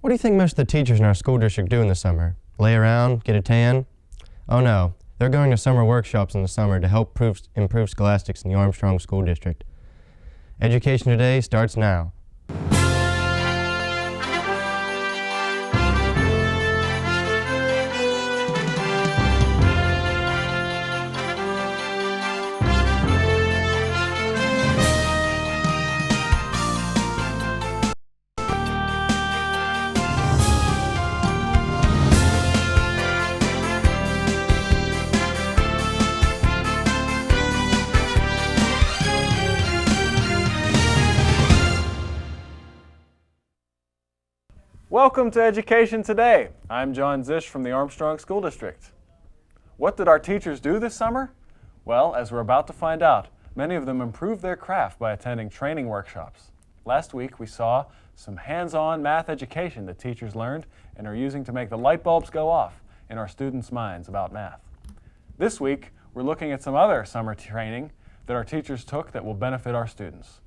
What do you think most of the teachers in our school district do in the summer? Lay around, get a tan? Oh no, they're going to summer workshops in the summer to help improve scholastics in the Armstrong School District. Education Today starts now. Welcome to Education Today. I'm John Zish from the Armstrong School District. What did our teachers do this summer? Well, as we're about to find out, many of them improved their craft by attending training workshops. Last week we saw some hands-on math education that teachers learned and are using to make the light bulbs go off in our students' minds about math. This week we're looking at some other summer training that our teachers took that will benefit our students.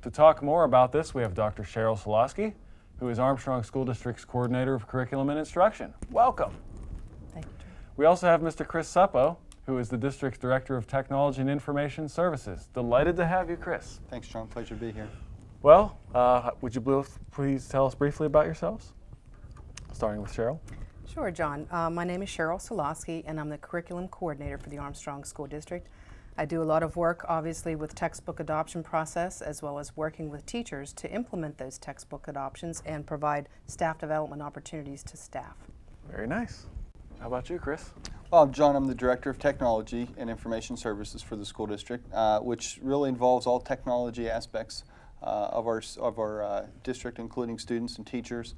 To talk more about this, we have Dr. Cheryl Solosky, who is Armstrong School District's Coordinator of Curriculum and Instruction. Welcome. Thank you. We also have Mr. Chris Suppo, who is the District's Director of Technology and Information Services. Delighted to have you, Chris. Thanks, John. Pleasure to be here. Well, would you both please tell us briefly about yourselves? Starting with Cheryl. Sure, John. My name is Cheryl Solosky, and I'm the Curriculum Coordinator for the Armstrong School District. I do a lot of work, obviously, with textbook adoption process, as well as working with teachers to implement those textbook adoptions and provide staff development opportunities to staff. Very nice. How about you, Chris? Well, John, I'm the Director of Technology and Information Services for the school district, which really involves all technology aspects of our district, including students and teachers.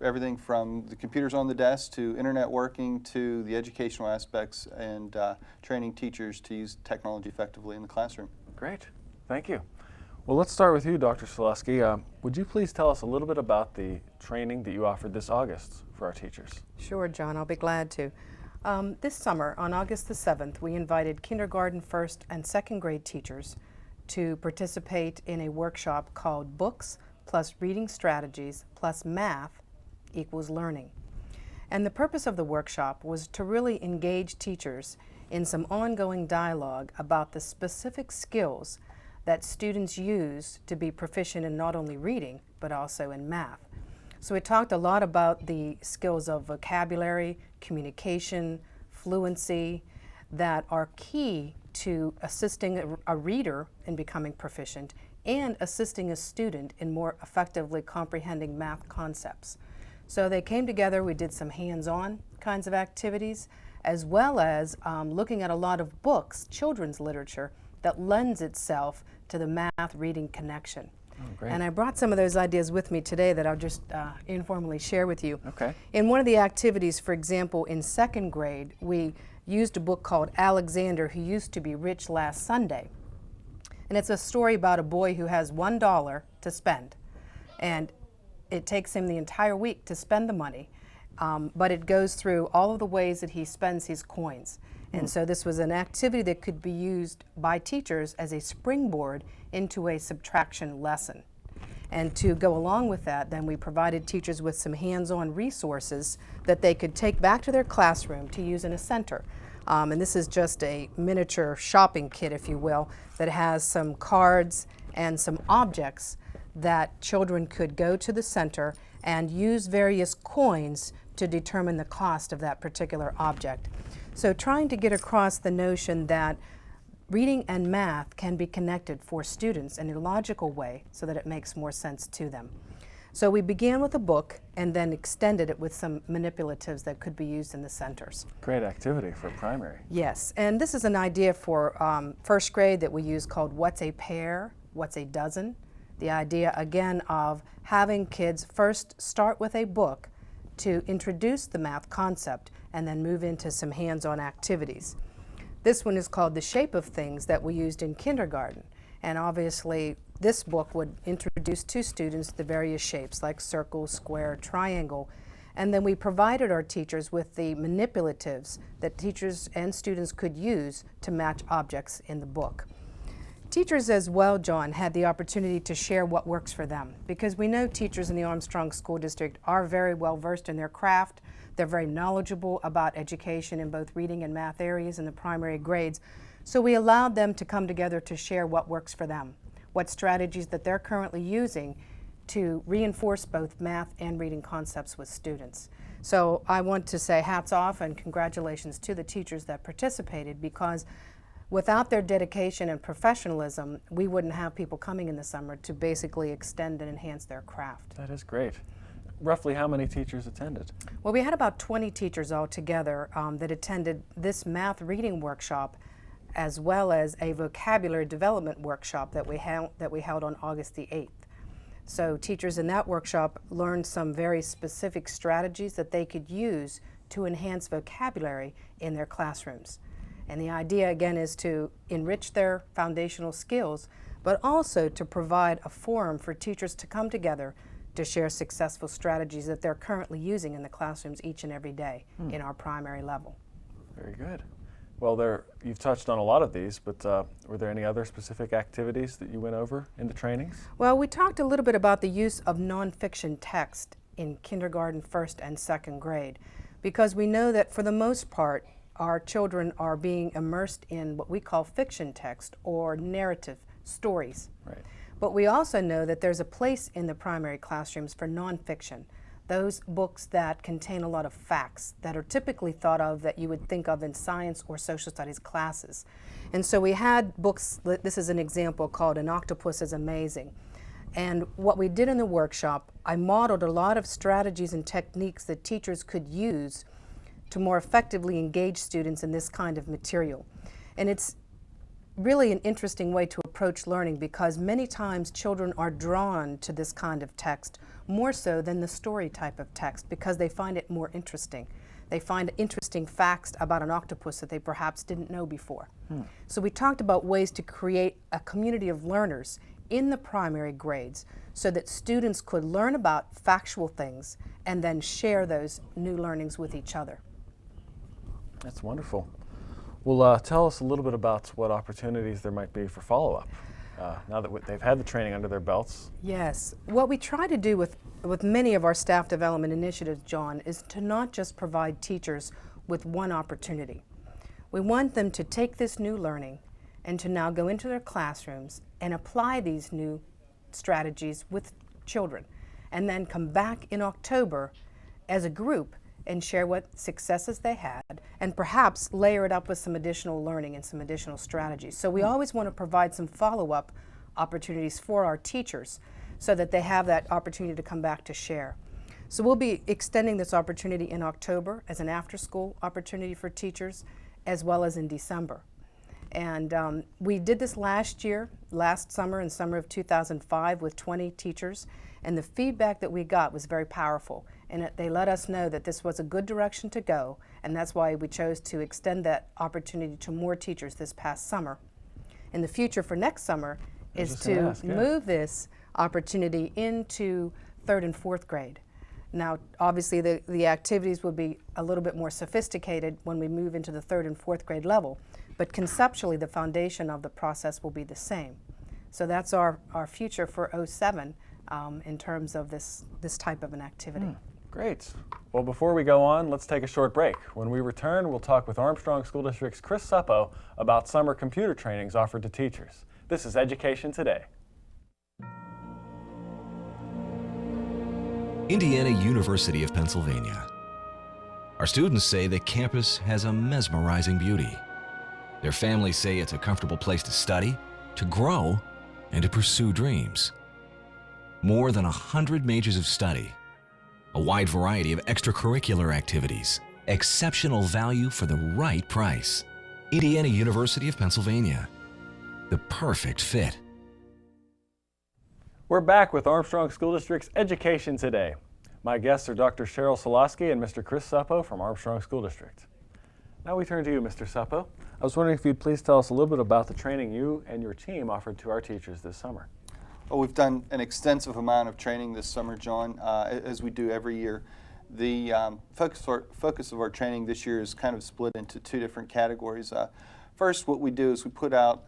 Everything from the computers on the desk to internet working to the educational aspects and training teachers to use technology effectively in the classroom. Great. Thank you. Well, let's start with you, Dr. Solosky. Would you please tell us a little bit about the training that you offered this August for our teachers? Sure, John. I'll be glad to. This summer, on August the 7th, we invited kindergarten, first, and second grade teachers to participate in a workshop called Books plus Reading Strategies plus Math equals Learning. And the purpose of the workshop was to really engage teachers in some ongoing dialogue about the specific skills that students use to be proficient in not only reading, but also in math. So we talked a lot about the skills of vocabulary, communication, fluency, that are key to assisting a reader in becoming proficient and assisting a student in more effectively comprehending math concepts. So they came together, we did some hands-on kinds of activities, as well as looking at a lot of books, children's literature, that lends itself to the math-reading connection. Oh, great. And I brought some of those ideas with me today that I'll just informally share with you. Okay. In one of the activities, for example, in second grade, we used a book called Alexander, Who Used to Be Rich Last Sunday. And it's a story about a boy who has $1 to spend. And it takes him the entire week to spend the money, but it goes through all of the ways that he spends his coins. And so this was an activity that could be used by teachers as a springboard into a subtraction lesson. And to go along with that, then we provided teachers with some hands-on resources that they could take back to their classroom to use in a center. And this is just a miniature shopping kit, if you will, that has some cards and some objects that children could go to the center and use various coins to determine the cost of that particular object. So trying to get across the notion that reading and math can be connected for students in a logical way so that it makes more sense to them. So we began with a book and then extended it with some manipulatives that could be used in the centers. Great activity for primary. Yes, and this is an idea for first grade that we use called What's a Pair, What's a Dozen? The idea, again, of having kids first start with a book to introduce the math concept and then move into some hands-on activities. This one is called The Shape of Things that we used in kindergarten. And obviously, this book would introduce to students the various shapes like circle, square, triangle. And then we provided our teachers with the manipulatives that teachers and students could use to match objects in the book. Teachers as well, John, had the opportunity to share what works for them, because we know teachers in the Armstrong School District are very well versed in their craft. They're very knowledgeable about education in both reading and math areas in the primary grades. So we allowed them to come together to share what works for them, what strategies that they're currently using to reinforce both math and reading concepts with students. So I want to say hats off and congratulations to the teachers that participated, because without their dedication and professionalism, we wouldn't have people coming in the summer to basically extend and enhance their craft. That is great. Roughly how many teachers attended? Well, we had about 20 teachers altogether that attended this math reading workshop, as well as a vocabulary development workshop that we held on August the 8th. So teachers in that workshop learned some very specific strategies that they could use to enhance vocabulary in their classrooms. And the idea, again, is to enrich their foundational skills, but also to provide a forum for teachers to come together to share successful strategies that they're currently using in the classrooms each and every day in our primary level. Very good. Well, you've touched on a lot of these, but were there any other specific activities that you went over in the trainings? Well, we talked a little bit about the use of nonfiction text in kindergarten, first and second grade, because we know that for the most part, our children are being immersed in what we call fiction text or narrative stories. Right. But we also know that there's a place in the primary classrooms for nonfiction, those books that contain a lot of facts that are typically thought of that you would think of in science or social studies classes. And so we had books, this is an example called An Octopus is Amazing. And what we did in the workshop, I modeled a lot of strategies and techniques that teachers could use to more effectively engage students in this kind of material. And it's really an interesting way to approach learning, because many times children are drawn to this kind of text more so than the story type of text, because they find it more interesting. They find interesting facts about an octopus that they perhaps didn't know before. So we talked about ways to create a community of learners in the primary grades so that students could learn about factual things and then share those new learnings with each other. That's wonderful. Well, tell us a little bit about what opportunities there might be for follow-up now that they've had the training under their belts. Yes. What we try to do with many of our staff development initiatives, John, is to not just provide teachers with one opportunity. We want them to take this new learning and to now go into their classrooms and apply these new strategies with children, and then come back in October as a group and share what successes they had, and perhaps layer it up with some additional learning and some additional strategies. So we always want to provide some follow-up opportunities for our teachers so that they have that opportunity to come back to share. So we'll be extending this opportunity in October as an after-school opportunity for teachers, as well as in December. And we did this last summer, in summer of 2005, with 20 teachers, and the feedback that we got was very powerful. And they let us know that this was a good direction to go, and that's why we chose to extend that opportunity to more teachers this past summer. And the future for next summer is to move this opportunity into third and fourth grade. Now, obviously, the activities will be a little bit more sophisticated when we move into the third and fourth grade level, but conceptually, the foundation of the process will be the same. So that's our future for 07 in terms of this type of an activity. Great. Well, before we go on, let's take a short break. When we return, we'll talk with Armstrong School District's Chris Suppo about summer computer trainings offered to teachers. This is Education Today. Indiana University of Pennsylvania. Our students say the campus has a mesmerizing beauty. Their families say it's a comfortable place to study, to grow, and to pursue dreams. More than 100 majors of study, a wide variety of extracurricular activities, exceptional value for the right price. Indiana University of Pennsylvania, the perfect fit. We're back with Armstrong School District's Education Today. My guests are Dr. Cheryl Solosky and Mr. Chris Suppo from Armstrong School District. Now we turn to you, Mr. Suppo. I was wondering if you'd please tell us a little bit about the training you and your team offered to our teachers this summer. Well, we've done an extensive amount of training this summer, John, as we do every year. The focus of our training this year is kind of split into two different categories. First, what we do is we put out,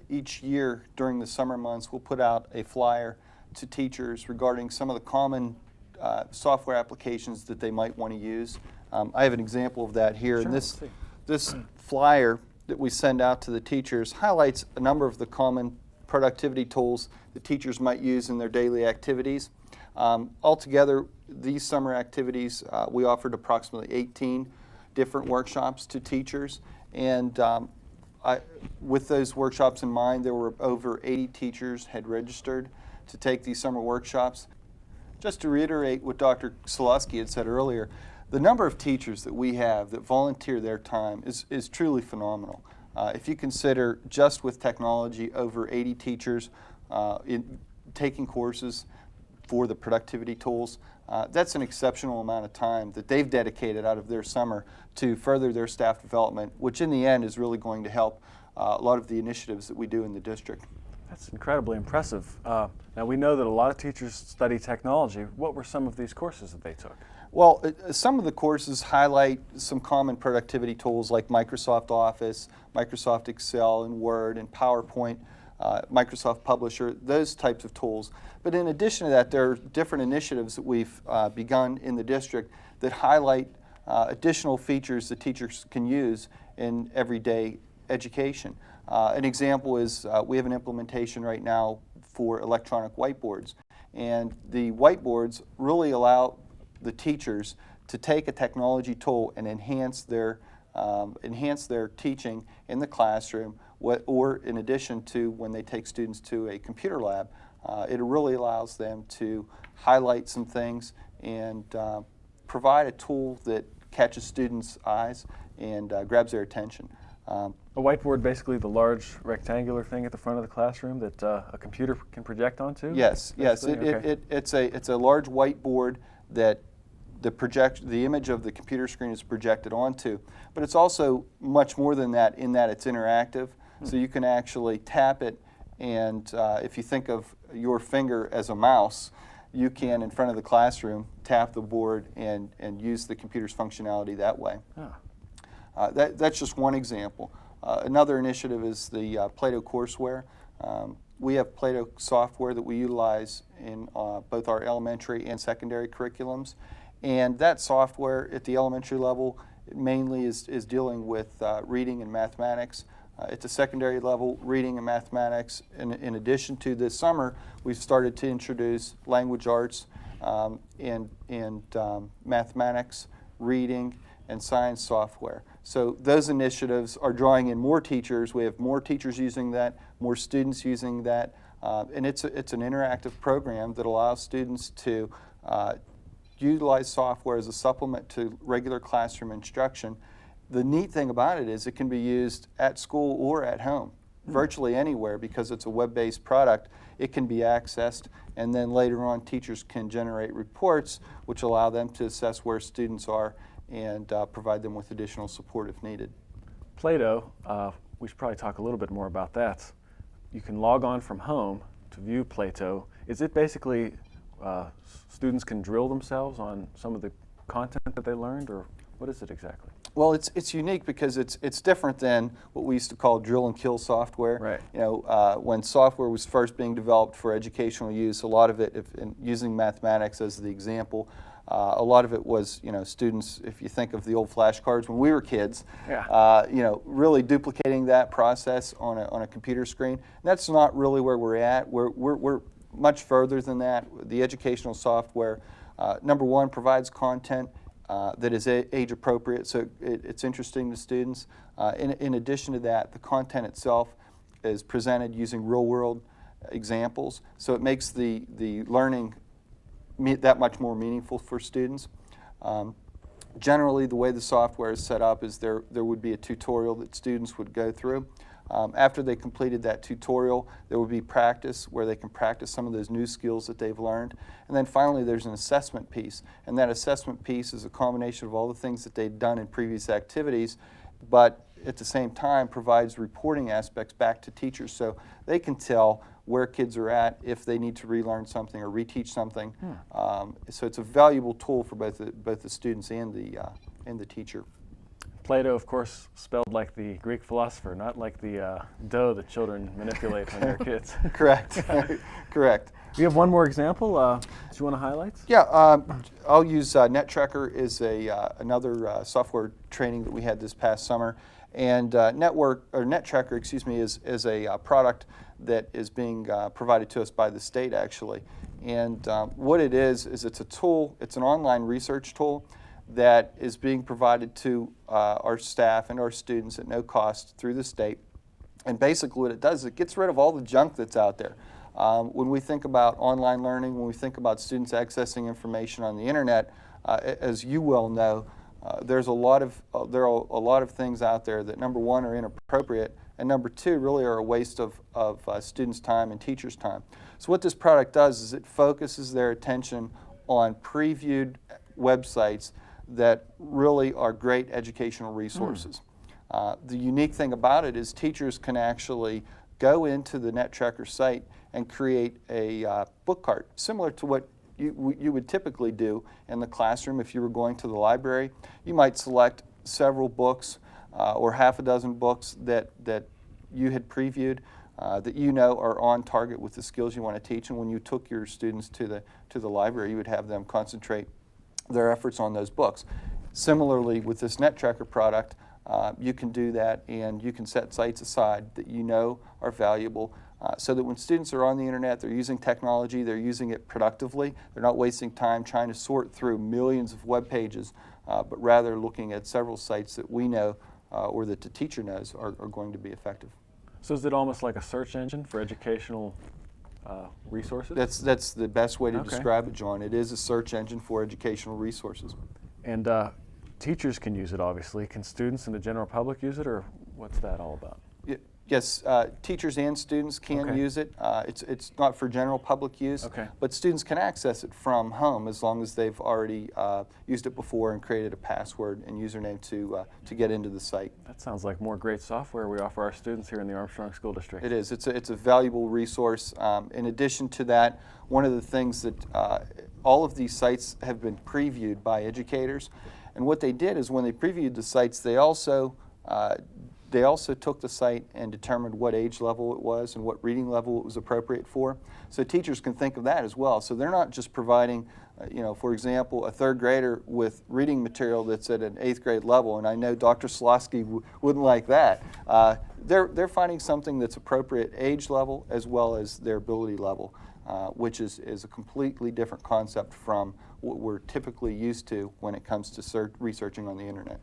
each year during the summer months, we'll put out a flyer to teachers regarding some of the common software applications that they might want to use. I have an example of that here. Sure, And let's see. this flyer that we send out to the teachers highlights a number of the common productivity tools that teachers might use in their daily activities. Altogether, these summer activities, we offered approximately 18 different workshops to teachers, and with those workshops in mind, there were over 80 teachers had registered to take these summer workshops. Just to reiterate what Dr. Selosky had said earlier, the number of teachers that we have that volunteer their time is truly phenomenal. If you consider just with technology, over 80 teachers taking courses for the productivity tools, that's an exceptional amount of time that they've dedicated out of their summer to further their staff development, which in the end is really going to help a lot of the initiatives that we do in the district. That's incredibly impressive. Now we know that a lot of teachers study technology. What were some of these courses that they took? Well, some of the courses highlight some common productivity tools like Microsoft Office, Microsoft Excel and Word and PowerPoint, Microsoft Publisher, those types of tools. But in addition to that, there are different initiatives that we've begun in the district that highlight additional features that teachers can use in everyday education. An example is we have an implementation right now for electronic whiteboards. And the whiteboards really allow the teachers to take a technology tool and enhance their teaching in the classroom, or in addition to when they take students to a computer lab. It really allows them to highlight some things and provide a tool that catches students' eyes and grabs their attention. A whiteboard, basically the large rectangular thing at the front of the classroom that a computer can project onto? Yes, yes. It's a large whiteboard that the image of the computer screen is projected onto. But it's also much more than that in that it's interactive. So you can actually tap it, and if you think of your finger as a mouse, you can, in front of the classroom, tap the board and use the computer's functionality that way. Ah. That's just one example. Another initiative is the Plato courseware. We have Plato software that we utilize in both our elementary and secondary curriculums. And that software at the elementary level mainly is dealing with reading and mathematics. At the secondary level, reading and mathematics. In addition to this summer, we've started to introduce language arts and mathematics, reading, and science software. So those initiatives are drawing in more teachers. We have more teachers using that, more students using that, and it's an interactive program that allows students to utilize software as a supplement to regular classroom instruction. The neat thing about it is it can be used at school or at home, virtually anywhere, because it's a web-based product. It can be accessed, and then later on teachers can generate reports which allow them to assess where students are and provide them with additional support if needed. Plato, we should probably talk a little bit more about that. You can log on from home to view Plato. Is it basically students can drill themselves on some of the content that they learned, or what is it exactly? Well, it's unique because it's different than what we used to call drill and kill software. Right. You know, when software was first being developed for educational use, a lot of it, using mathematics as the example, a lot of it was, you know, students, if you think of the old flashcards when we were kids, Yeah. you know, really duplicating that process on a computer screen. And that's not really where we're at. We're much further than that. The educational software, number one, provides content that is age appropriate, so it's interesting to students. In addition to that, the content itself is presented using real world examples, so it makes the learning that much more meaningful for students. Generally, the way the software is set up is there would be a tutorial that students would go through. After they completed that tutorial, there would be practice where they can practice some of those new skills that they've learned. And then finally, there's an assessment piece. And that assessment piece is a combination of all the things that they've done in previous activities, but at the same time provides reporting aspects back to teachers so they can tell where kids are at if they need to relearn something or reteach something. So it's a valuable tool for both the students and the teacher. Plato, of course, spelled like the Greek philosopher, not like the dough that children manipulate when they're kids. Correct. Correct. You have one more example that you want to highlight? Yeah, I'll use NetTracker is another software training that we had this past summer, and NetTracker, excuse me, is a product that is being provided to us by the state actually, and what it is it's a tool. It's an online research tool that is being provided to our staff and our students at no cost through the state, and basically what it does is it gets rid of all the junk that's out there. When we think about online learning, when we think about students accessing information on the internet, as you well know, there are a lot of things out there that, number one, are inappropriate, and number two, really are a waste of students' time and teachers' time. So what this product does is it focuses their attention on previewed websites that really are great educational resources. The unique thing about it is teachers can actually go into the NetTracker site and create a book cart, similar to what you would typically do in the classroom if you were going to the library. You might select several books or half a dozen books that you had previewed that you know are on target with the skills you want to teach, and when you took your students to the library, you would have them concentrate their efforts on those books. Similarly, with this NetTracker product, you can do that, and you can set sites aside that you know are valuable so that when students are on the internet, they're using technology, they're using it productively, they're not wasting time trying to sort through millions of web pages, but rather looking at several sites that we know or that the teacher knows are going to be effective. So is it almost like a search engine for educational resources? That's the best way to describe it, John. It is a search engine for educational resources. And teachers can use it, obviously. Can students and the general public use it, or what's that all about? Yes, teachers and students can use it. It's not for general public use, but students can access it from home as long as they've already used it before and created a password and username to get into the site. That sounds like more great software we offer our students here in the Armstrong School District. It is. It's a valuable resource. In addition to that, one of the things that all of these sites have been previewed by educators, and what they did is when they previewed the sites, they also took the site and determined what age level it was and what reading level it was appropriate for. So teachers can think of that as well. So they're not just providing, for example, a third grader with reading material that's at an 8th grade level, and I know Dr. Slosky wouldn't like that. They're finding something that's appropriate age level as well as their ability level, which is a completely different concept from what we're typically used to when it comes to researching on the internet.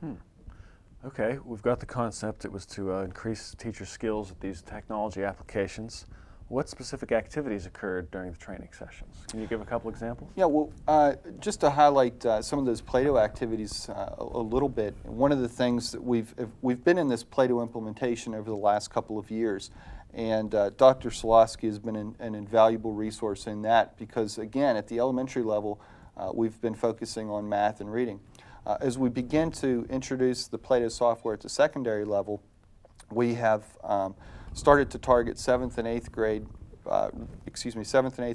Okay, we've got the concept. It was to increase teacher skills with these technology applications. What specific activities occurred during the training sessions? Can you give a couple examples? Yeah, well, just to highlight some of those Plato activities a little bit, one of the things that we've been in this Plato implementation over the last couple of years, and Dr. Solosky has been an invaluable resource in that because, again, at the elementary level, we've been focusing on math and reading. As we begin to introduce the Plato software at the secondary level, we have started to target 7th and 8th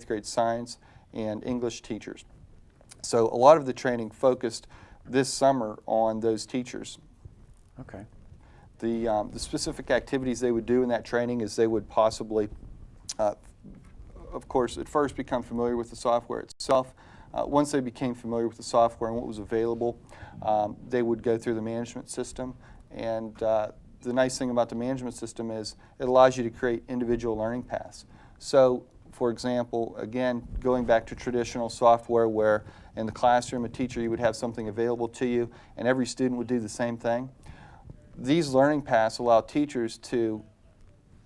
grade science and English teachers. So a lot of the training focused this summer on those teachers. Okay. The specific activities they would do in that training is they would possibly, of course, at first become familiar with the software itself. Once they became familiar with the software and what was available, they would go through the management system. And the nice thing about the management system is it allows you to create individual learning paths. So, for example, again, going back to traditional software where in the classroom a teacher, you would have something available to you and every student would do the same thing. These learning paths allow teachers to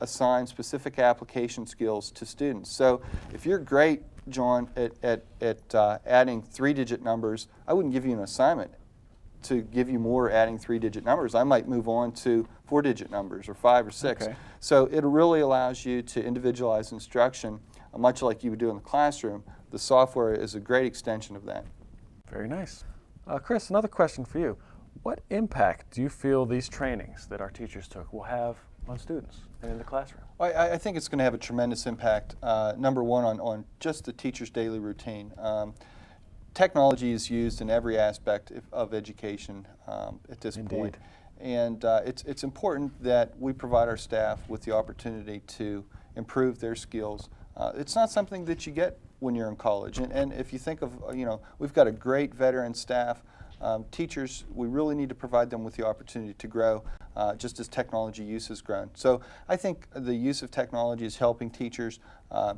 assign specific application skills to students. So if you're great, John, at adding 3-digit numbers, I wouldn't give you an assignment to give you more adding 3-digit numbers. I might move on to 4-digit numbers or 5 or 6. Okay. So it really allows you to individualize instruction, much like you would do in the classroom. The software is a great extension of that. Very nice. Chris, another question for you. What impact do you feel these trainings that our teachers took will have on students and in the classroom? I think it's going to have a tremendous impact, number one, on just the teacher's daily routine. Technology is used in every aspect of education at this point. And it's important that we provide our staff with the opportunity to improve their skills. It's not something that you get when you're in college. And if you think of, we've got a great veteran staff. Teachers, we really need to provide them with the opportunity to grow just as technology use has grown. So I think the use of technology is helping teachers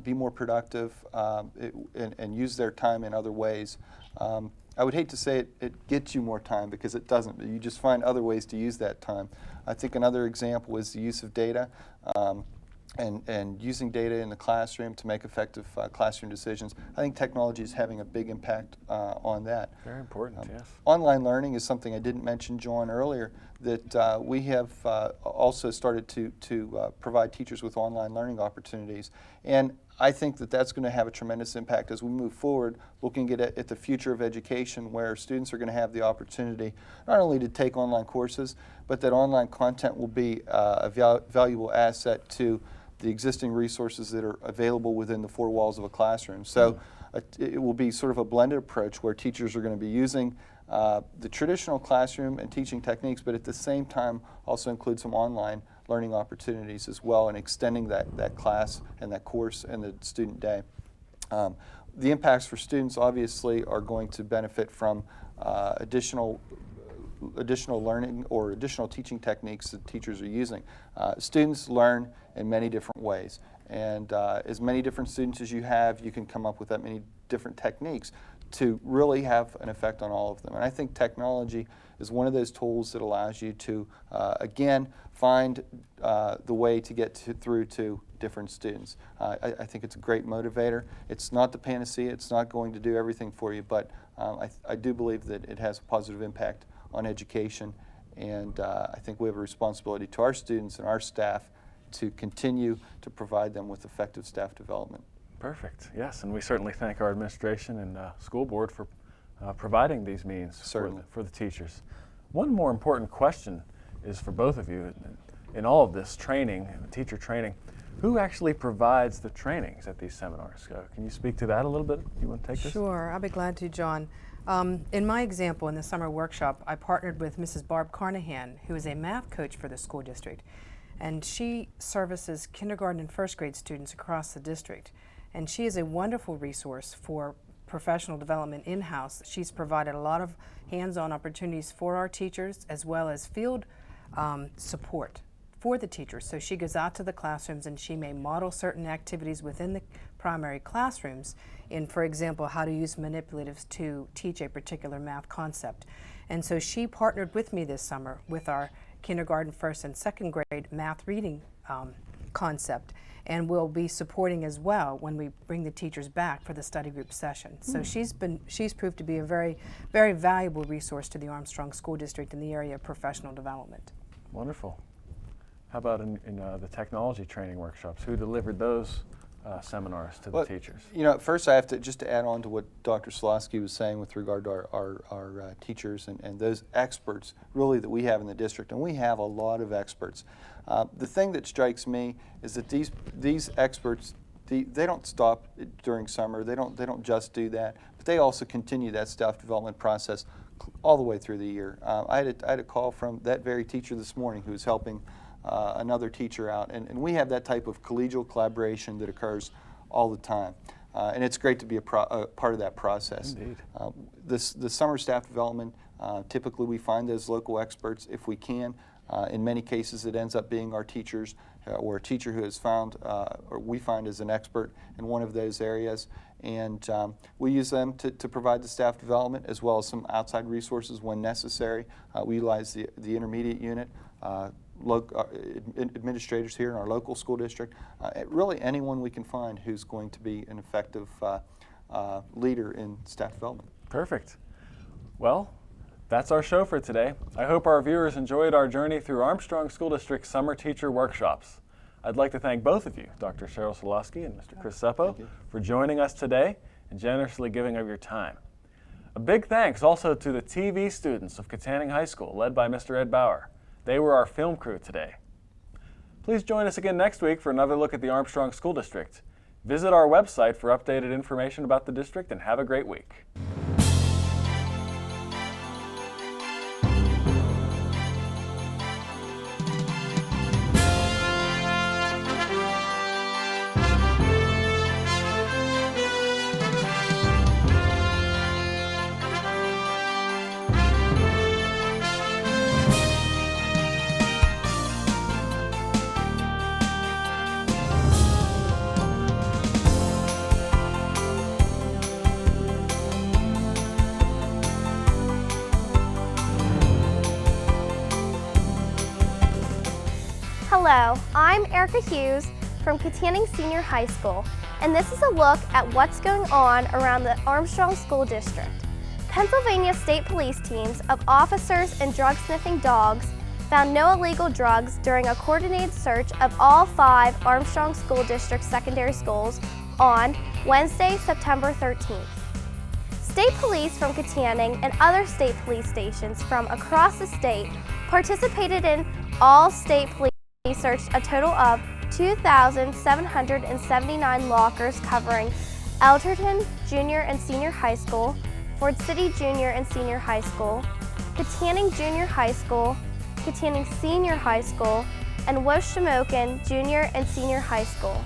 be more productive and use their time in other ways. I would hate to say it gets you more time, because it doesn't. You just find other ways to use that time. I think another example is the use of data. And using data in the classroom to make effective classroom decisions. I think technology is having a big impact on that. Very important, yes. Online learning is something I didn't mention, John, earlier, that we have also started to provide teachers with online learning opportunities. And I think that that's going to have a tremendous impact as we move forward, looking at the future of education, where students are going to have the opportunity not only to take online courses, but that online content will be a valuable asset to the existing resources that are available within the four walls of a classroom. So it will be sort of a blended approach where teachers are going to be using the traditional classroom and teaching techniques, but at the same time also include some online learning opportunities as well, and extending that class and that course and the student day. The impacts for students obviously are going to benefit from additional learning or additional teaching techniques that teachers are using. Students learn in many different ways, and as many different students as you have, you can come up with that many different techniques to really have an effect on all of them. And I think technology is one of those tools that allows you to, again, find the way to get through to different students. I think it's a great motivator. It's not the panacea. It's not going to do everything for you, but I do believe that it has a positive impact on education, and I think we have a responsibility to our students and our staff to continue to provide them with effective staff development. Perfect, yes, and we certainly thank our administration and school board for providing these means for the teachers. One more important question is for both of you. In all of this training, teacher training, who actually provides the trainings at these seminars? Can you speak to that a little bit? You want to take this? Sure, I'll be glad to, John. In my example, in the summer workshop, I partnered with Mrs. Barb Carnahan, who is a math coach for the school district, and she services kindergarten and first grade students across the district. And she is a wonderful resource for professional development in-house. She's provided a lot of hands-on opportunities for our teachers, as well as field support for the teachers. So she goes out to the classrooms and she may model certain activities within the primary classrooms in, for example, how to use manipulatives to teach a particular math concept. And so she partnered with me this summer with our kindergarten, first and second grade math reading concept, and will be supporting as well when we bring the teachers back for the study group session. So she's proved to be a very, very valuable resource to the Armstrong School District in the area of professional development. Wonderful. How about in the technology training workshops? Who delivered those seminars to the teachers? You know, first I have to just add on to what Dr. Slosky was saying with regard to our teachers and those experts really that we have in the district, and we have a lot of experts. The thing that strikes me is that these experts, they don't stop during summer. They don't just do that, but they also continue that staff development process all the way through the year. I had a call from that very teacher this morning who was helping another teacher out, and we have that type of collegial collaboration that occurs all the time, and it's great to be a part of that process. Indeed. The summer staff development, typically we find those local experts if we can. In many cases it ends up being our teachers or a teacher who is found or we find as an expert in one of those areas, and we use them to provide the staff development as well as some outside resources when necessary. We utilize the intermediate unit, administrators here in our local school district, really anyone we can find who's going to be an effective leader in staff development. Perfect. Well, that's our show for today. I hope our viewers enjoyed our journey through Armstrong School District Summer Teacher Workshops. I'd like to thank both of you, Dr. Cheryl Solosky and Mr. Chris Seppo, for joining us today and generously giving of your time. A big thanks also to the TV students of Katanning High School, led by Mr. Ed Bauer. They were our film crew today. Please join us again next week for another look at the Armstrong School District. Visit our website for updated information about the district, and have a great week. Hello, I'm Erica Hughes from Katanning Senior High School, and this is a look at what's going on around the Armstrong School District. Pennsylvania State Police teams of officers and drug-sniffing dogs found no illegal drugs during a coordinated search of all 5 Armstrong School District secondary schools on Wednesday, September 13th. State police from Katanning and other state police stations from across the state participated in all state police searched a total of 2,779 lockers covering Elderton Junior and Senior High School, Ford City Junior and Senior High School, Katanning Junior High School, Katanning Senior High School, and Woshamokin Junior and Senior High School.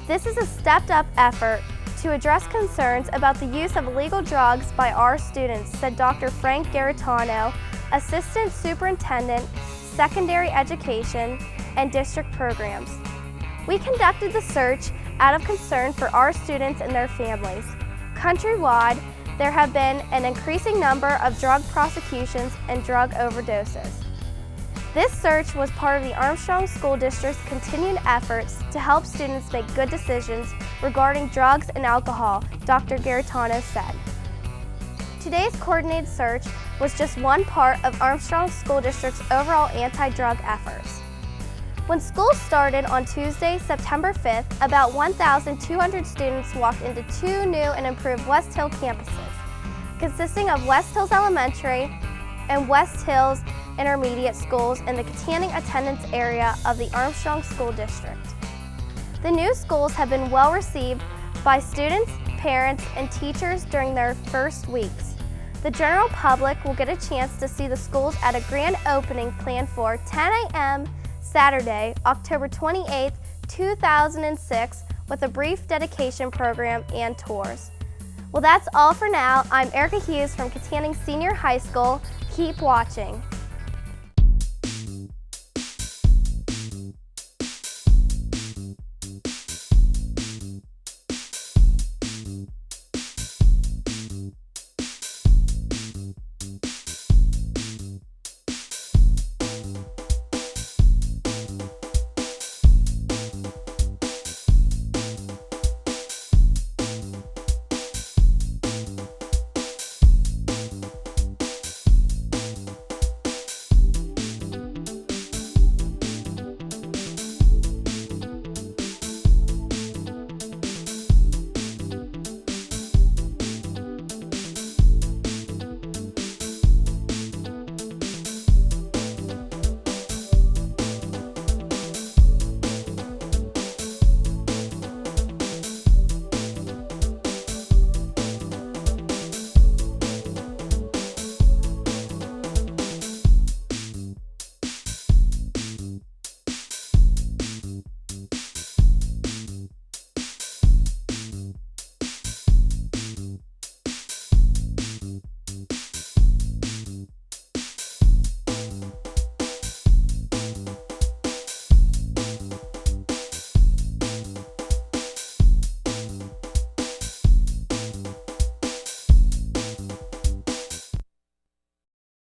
This is a stepped-up effort to address concerns about the use of illegal drugs by our students, said Dr. Frank Garitano, Assistant Superintendent, Secondary Education and District Programs. We conducted the search out of concern for our students and their families. Countrywide, there have been an increasing number of drug prosecutions and drug overdoses. This search was part of the Armstrong School District's continued efforts to help students make good decisions regarding drugs and alcohol, Dr. Garitano said. Today's coordinated search was just one part of Armstrong School District's overall anti-drug efforts. When school started on Tuesday, September 5th, about 1,200 students walked into 2 new and improved West Hill campuses, consisting of West Hills Elementary and West Hills Intermediate schools in the Katanning attendance area of the Armstrong School District. The new schools have been well received by students, parents, and teachers during their first weeks. The general public will get a chance to see the schools at a grand opening planned for 10 a.m. Saturday, October 28, 2006, with a brief dedication program and tours. Well, that's all for now. I'm Erica Hughes from Katanning Senior High School. Keep watching.